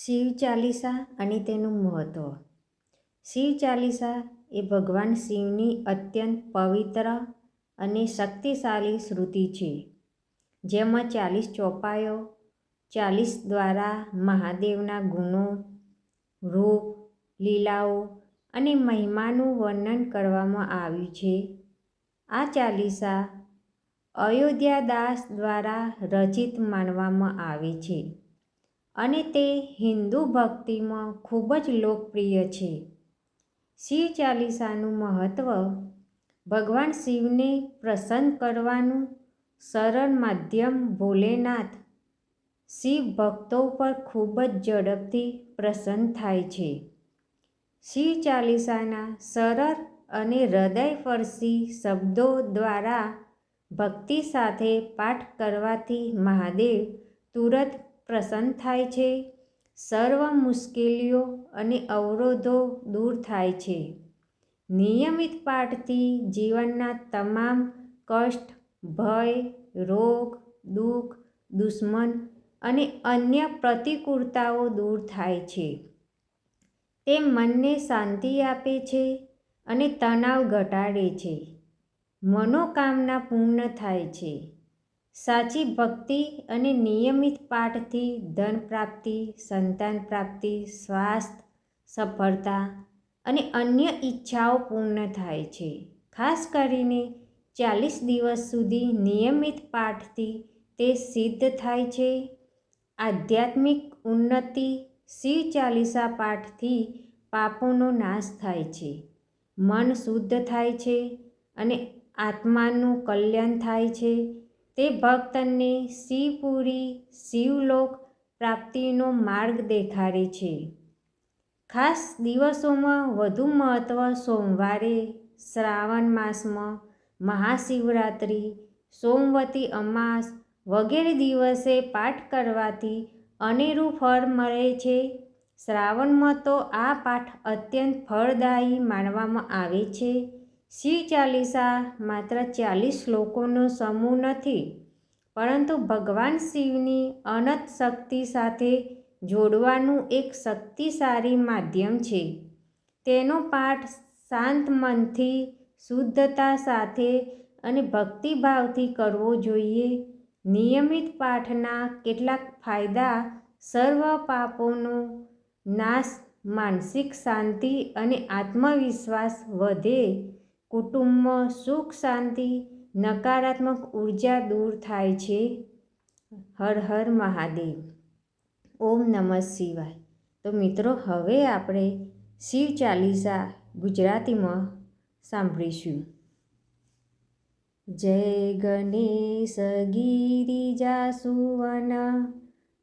શિવ ચાલીસા અને તેનું મહત્ત્વ. શિવ ચાલીસા એ ભગવાન શિવની અત્યંત પવિત્ર અને શક્તિશાળી શ્રુતિ છે, જેમાં 40 ચોપાઈઓ 40 દ્વારા મહાદેવના ગુણો, રૂપ, લીલાઓ અને મહિમાનું વર્ણન કરવામાં આવ્યું છે. આ ચાલીસા અયોધ્યાદાસ દ્વારા રચિત માનવામાં આવે છે અને તે હિન્દુ ભક્તિમાં ખૂબ જ લોકપ્રિય છે. શિવ ચાલીસાનું મહત્ત્વ. ભગવાન શિવને પ્રસન્ન કરવાનું સરળ માધ્યમ. ભોલેનાથ શિવ ભક્તો પર ખૂબ જ ઝડપથી પ્રસન્ન થાય છે. શિવ ચાલીસાના સરળ અને હૃદયસ્પર્શી શબ્દો દ્વારા ભક્તિ સાથે પાઠ કરવાથી મહાદેવ તુરંત પ્રસન્ન થાય છે. સર્વ મુશ્કેલીઓ અને અવરોધો દૂર થાય છે. નિયમિત પાઠથી જીવનના તમામ કષ્ટ, ભય, રોગ, દુઃખ, દુશ્મન અને અન્ય પ્રતિકૂળતાઓ દૂર થાય છે. તે મનને શાંતિ આપે છે અને તણાવ ઘટાડે છે. મનોકામના પૂર્ણ થાય છે. સાચી ભક્તિ અને નિયમિત પાઠથી ધન પ્રાપ્તિ, સંતાન પ્રાપ્તિ, સ્વાસ્થ્ય, સફળતા અને અન્ય ઈચ્છાઓ પૂર્ણ થાય છે. ખાસ કરીને 40 દિવસ સુધી નિયમિત પાઠથી તે સિદ્ધ થાય છે. આધ્યાત્મિક ઉન્નતિ. શિવ ચાલીસા પાઠથી પાપોનો નાશ થાય છે, મન શુદ્ધ થાય છે અને આત્માનું કલ્યાણ થાય છે. તે ભક્તને શિવપુરી, શિવલોક પ્રાપ્તિનો માર્ગ દેખાડે છે. ખાસ દિવસોમાં વધુ મહત્ત્વ. સોમવારે, શ્રાવણ માસમાં મહાશિવરાત્રિ, સોમવતી અમાસ વગેરે દિવસે પાઠ કરવાથી અનેરું ફળ મળે છે. શ્રાવણમાં તો આ પાઠ અત્યંત ફળદાયી માનવામાં આવે છે. શિવ ચાલીસા માત્ર 40 શ્લોકોનો સમૂહ નથી, પરંતુ ભગવાન શિવની અનંત શક્તિ સાથે જોડવાનું એક શક્તિશાળી માધ્યમ છે. તેનો પાઠ શાંત મનથી, શુદ્ધતા સાથે અને ભક્તિભાવથી કરવો જોઈએ. નિયમિત પાઠના કેટલાક ફાયદા. સર્વ પાપોનો નાશ, માનસિક શાંતિ અને આત્મવિશ્વાસ વધે, કુટુંબમાં સુખ શાંતિ, નકારાત્મક ઉર્જા દૂર થાય છે. હર હર મહાદેવ. ઓમ નમઃ શિવાય. તો મિત્રો, હવે આપણે શિવ ચાલીસા ગુજરાતીમાં સાંભળીશું. જય ગણેશ ગિરિજાસુવન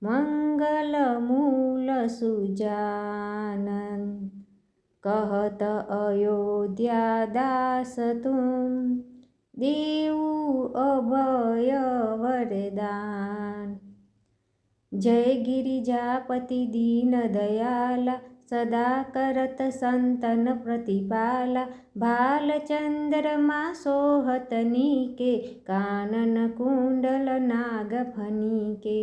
મંગલ મૂલ સુજાનન કહત અયોધ્યા દાસ તુમ દેવું અભય વરદાન. જય गिरिजापति दीन दयाला सदा करत संतन प्रतिपाला. भालचंद्रमा सोहत नीके कानन कुंडल नाग फनीके.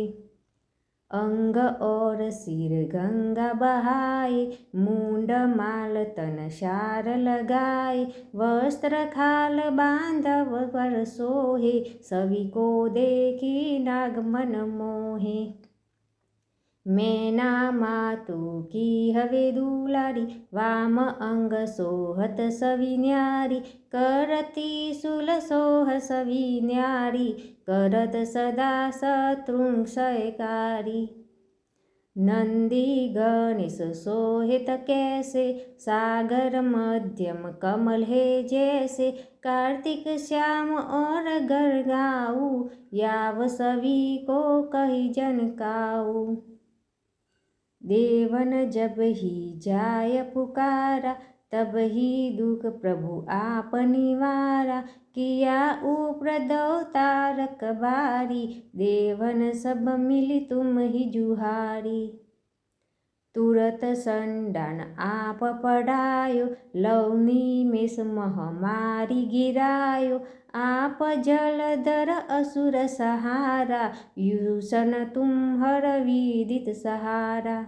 अंग और सिर गंगा बहाए मुंड माल तन शार लगाए. वस्त्र खाल बांधव पर सोहे सभी को देखी नाग मन मोहे. मैना मातु की हवे दुलारी वाम अंग सोहत सवी न्यारी. करती सुल सोह सवी न्यारी करत सदा शत्रुंक्षयकारी. नंदी गणेश सोहित कैसे सागर मध्यम कमल है जैसे. कार्तिक श्याम और गरगाऊ याव सभी को कही जनकाऊ. देवन जब ही जाय पुकारा तब ही दुख प्रभु आप निवारा. किया उपद्रव तारक बारी देवन सब मिली तुम ही जुहारी. तुरत संडान आप पढ़ायो लवनी मेष महामारी गिरायो. आप जलधर असुर सहारा यूषण तुम हर विदित सहारा.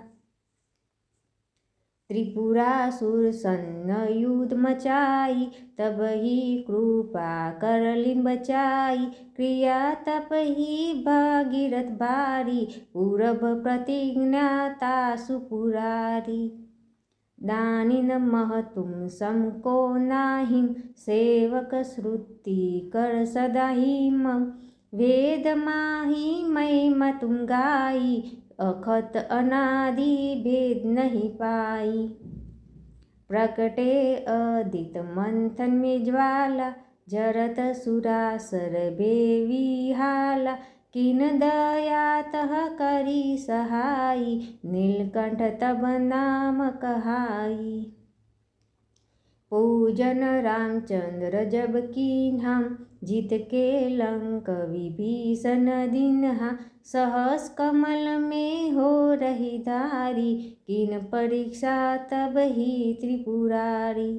त्रिपुरासुर सन्न युद्ध मचाई, तब ही कृपा कर लीन बचाई। क्रिया तप ही भागीरथ बारी, पूरब प्रतिज्ञा तासु पुरारी। दानिन महतुम समको नाहिम, सेवक श्रुति कर सदा हिम। वेद माही महिमा तुम गाई, अखत अनादि भेद नहीं पाई। प्रकटे अदित मंथन में ज्वाला, जरत सुरासर बेवी हाला। किन दया तह करी सहाई, नीलकंठ तब नाम कहाई। पूजन रामचंद्र जब कीन्हा, जीत के लंक विभीषण दीन्हा। सहस कमल में हो रही धारी, किन परीक्षा तब ही त्रिपुरारी।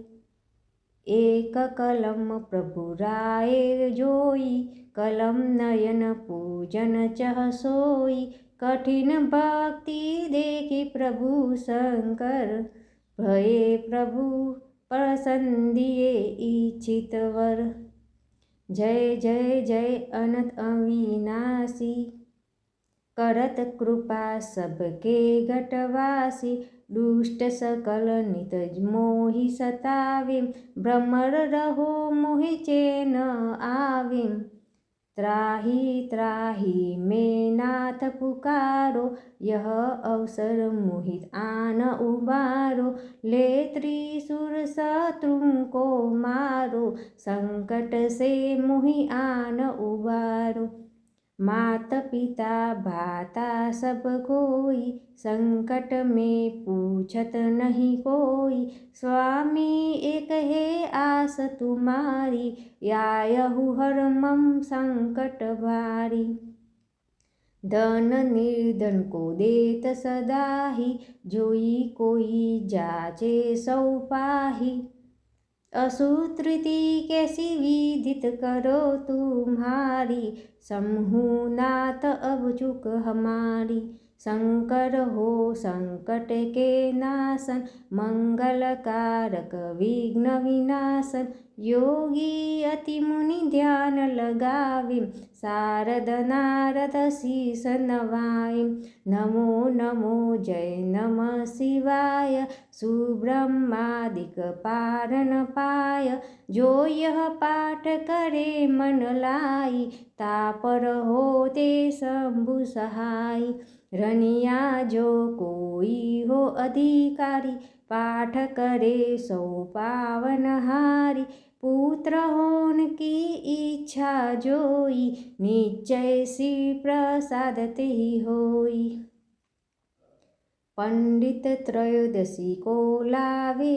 एक कलम प्रभु राय जोई, कलम नयन पूजन चह सोई। कठिन भक्ति देखी प्रभु शंकर, भये प्रभु प्रसन्न दिए इच्छित वर। जय जय जय अनंत अविनाशी, करत कृपा सबके घटवासी। दुष्ट सकल नित मोहि सतावे, भ्रमर रहो मोहि चैन आवे। त्राहि त्राहि मैं नाथ पुकारो, यह अवसर मोहित आन उबारो। ले त्रिशूल शत्रुओं को मारो, संकट से मोहि आन उबारो। मात पिता भाता सब कोई, संकट में पूछत नहीं कोई। स्वामी एक है आस तुम्हारी, आयहु हर मम संकट भारी। धन निर्धन को देत सदाहि, जोई कोई जाचे सौ पाहि। असुतृति कैसी विदित करो तुम्हारी, समूह नाथ अब चुक हमारी। शंकर हो संकट के नाशन, मंगल कारक विघ्न विनाशन। योगी अति मुनि ध्यान लगावे, शारद नारद शीस नवाए। नमो नमो जय नमः शिवाय, सुब्रह्मादिक पार न पाय। जो यह पाठ करे मन लाई, तापर होते शंभु सहाय। रनिया जो कोई हो अधिकारी, पाठ करे सो पावन हारी। पुत्र होन की इच्छा जोई, निश्चय श्री प्रसाद तेहि होई। पंडित त्रयोदशी को लावे,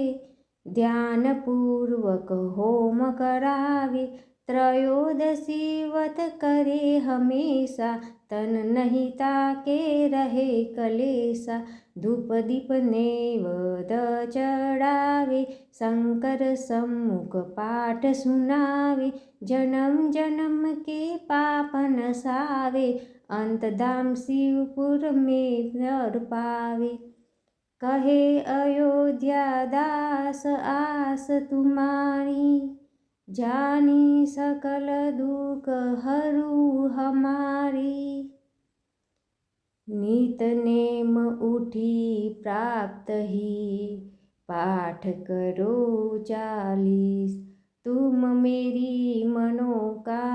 ध्यान पूर्वक होम करावे। त्रयोदशी व्रत करे हमेशा, तन नहीं ताके रहे कलेसा। धूप दीप नैवेद्य चढ़ावे, शंकर सम्मुख पाठ सुनावे। जन्म जन्म के पाप नसावे, अंत धाम शिवपुर में नर पावे। कहे अयोध्या दास आस तुम्हारी, जानी सकल दुख हरू हमारी। नित नेम उठी प्राप्त ही, पाठ करो 40। तुम मेरी मनोकामना